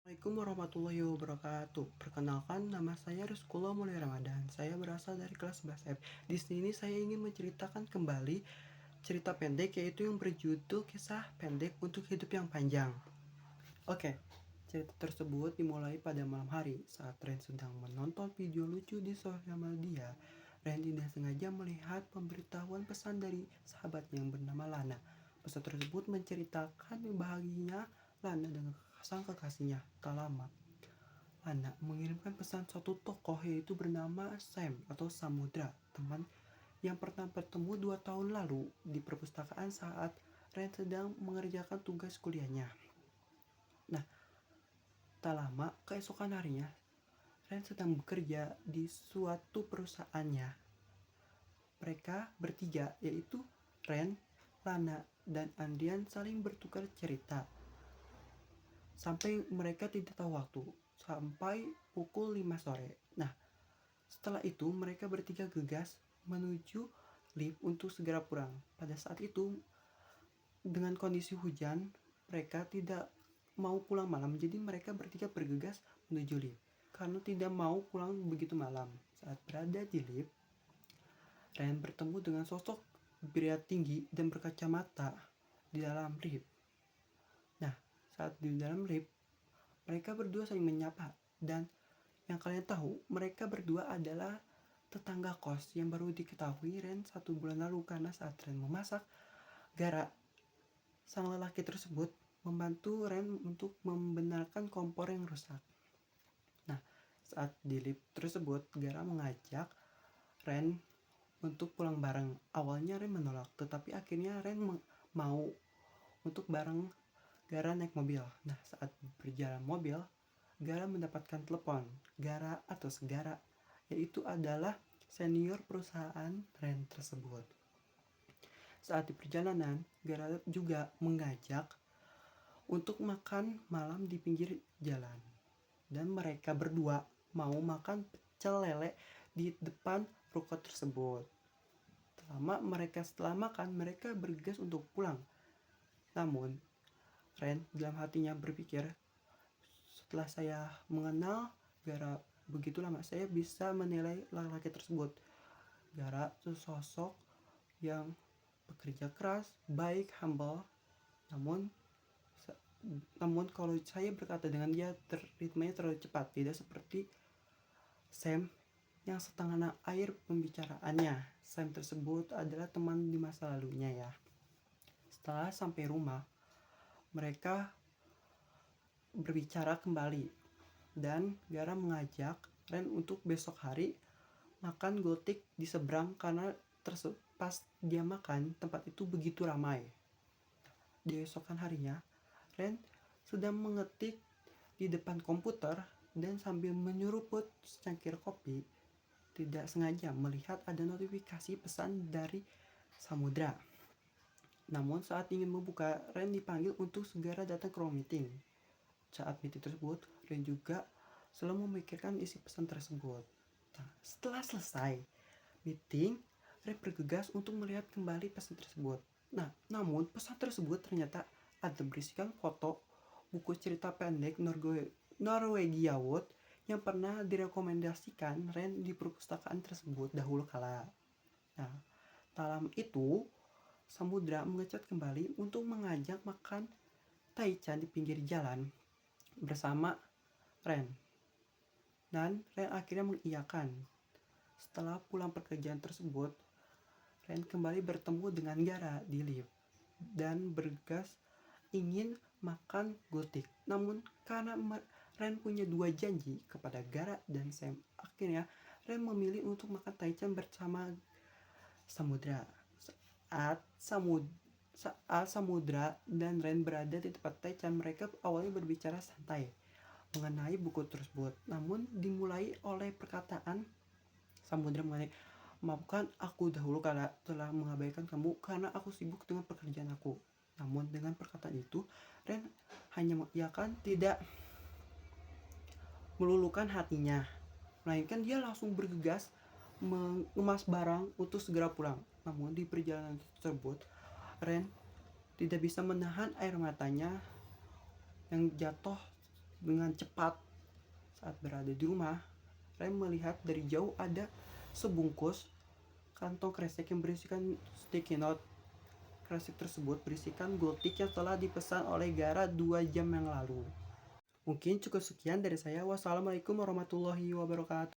Assalamualaikum warahmatullahi wabarakatuh. Perkenalkan, nama saya Rizkullah Mulai Ramadan. Saya berasal dari kelas 11F. Di sini saya ingin menceritakan kembali cerita pendek, yaitu yang berjudul Kisah Pendek untuk Hidup yang Panjang. Oke, cerita tersebut dimulai pada malam hari saat Ren sedang menonton video lucu di sosial media. Ren tidak sengaja melihat pemberitahuan pesan dari sahabatnya yang bernama Lana. Pesan tersebut menceritakan bahagianya Lana dengan sang kekasihnya. Tak lama, Lana mengirimkan pesan satu tokoh, yaitu bernama Sam atau Samudra, teman yang pernah bertemu 2 tahun lalu di perpustakaan saat Ren sedang mengerjakan tugas kuliahnya. Nah, tak lama keesokan harinya, Ren sedang bekerja di suatu perusahaannya. Mereka bertiga, yaitu Ren, Lana, dan Andrian, saling bertukar cerita sampai mereka tidak tahu waktu, sampai pukul 5 sore. Nah, setelah itu mereka bertiga gegas menuju lift untuk segera pulang. Pada saat itu, dengan kondisi hujan, mereka tidak mau pulang malam, jadi mereka bertiga bergegas menuju lift karena tidak mau pulang begitu malam. Saat berada di lift, Ryan bertemu dengan sosok pria tinggi dan berkacamata di dalam lift. Nah, saat di dalam lift, mereka berdua saling menyapa, dan yang kalian tahu, mereka berdua adalah tetangga kos yang baru diketahui Ren 1 bulan lalu, karena saat Ren memasak, Gara, sang lelaki tersebut, membantu Ren untuk membenarkan kompor yang rusak. Nah, saat di lift tersebut, Gara mengajak Ren untuk pulang bareng. Awalnya Ren menolak, tetapi akhirnya Ren mau untuk bareng Gara naik mobil. Nah, saat berjalan mobil, Gara mendapatkan telepon. Gara atau Segara, yaitu adalah senior perusahaan Ren tersebut. Saat di perjalanan, Gara juga mengajak untuk makan malam di pinggir jalan. Dan mereka berdua mau makan pecel lele di depan ruko tersebut. Setelah makan, mereka bergegas untuk pulang. Namun, Ren dalam hatinya berpikir, setelah saya mengenal Gara begitu lama, saya bisa menilai laki-laki tersebut. Gara sosok yang bekerja keras, baik, humble. Namun kalau saya berkata dengan dia, ritmenya terlalu cepat, tidak seperti Sam yang setengah air pembicaraannya. Sam tersebut adalah teman di masa lalunya ya. Setelah sampai rumah, mereka berbicara kembali, dan Gara mengajak Ren untuk besok hari makan gotik di seberang, karena pas dia makan, tempat itu begitu ramai. Di esokan harinya, Ren sedang mengetik di depan komputer dan sambil menyeruput secangkir kopi, tidak sengaja melihat ada notifikasi pesan dari Samudra. Namun saat ingin membuka, Ren dipanggil untuk segera datang ke ruang meeting. Saat meeting tersebut, Ren juga selalu memikirkan isi pesan tersebut. Nah, setelah selesai meeting, Ren bergegas untuk melihat kembali pesan tersebut. Nah, namun pesan tersebut ternyata ada berisikan foto buku cerita pendek Norwegia Wood yang pernah direkomendasikan Ren di perpustakaan tersebut dahulu kala. Nah, dalam itu, Samudra mengecat kembali untuk mengajak makan taichan di pinggir jalan bersama Ren. Dan Ren akhirnya mengiyakan. Setelah pulang pekerjaan tersebut, Ren kembali bertemu dengan Gara di lift dan bergegas ingin makan gotik. Namun karena Ren punya 2 janji kepada Gara dan Sam, akhirnya Ren memilih untuk makan taichan bersama Samudra. Saat Samudra dan Ren berada di tempat taichan, mereka awalnya berbicara santai mengenai buku tersebut. Namun dimulai oleh perkataan Samudra mengenai, maafkan aku dahulu karena telah mengabaikan kamu karena aku sibuk dengan pekerjaan aku. Namun dengan perkataan itu, Ren hanya mengiyakan, tidak meluluhkan hatinya, melainkan dia langsung bergegas mengemas barang untuk segera pulang. Namun di perjalanan tersebut, Ren tidak bisa menahan air matanya yang jatuh dengan cepat. Saat berada di rumah, Rem melihat dari jauh ada sebungkus kantong kresek yang berisikan sticky note. Kresek tersebut berisikan gultik yang telah dipesan oleh Gara 2 jam yang lalu. Mungkin cukup sekian dari saya. Wassalamualaikum warahmatullahi wabarakatuh.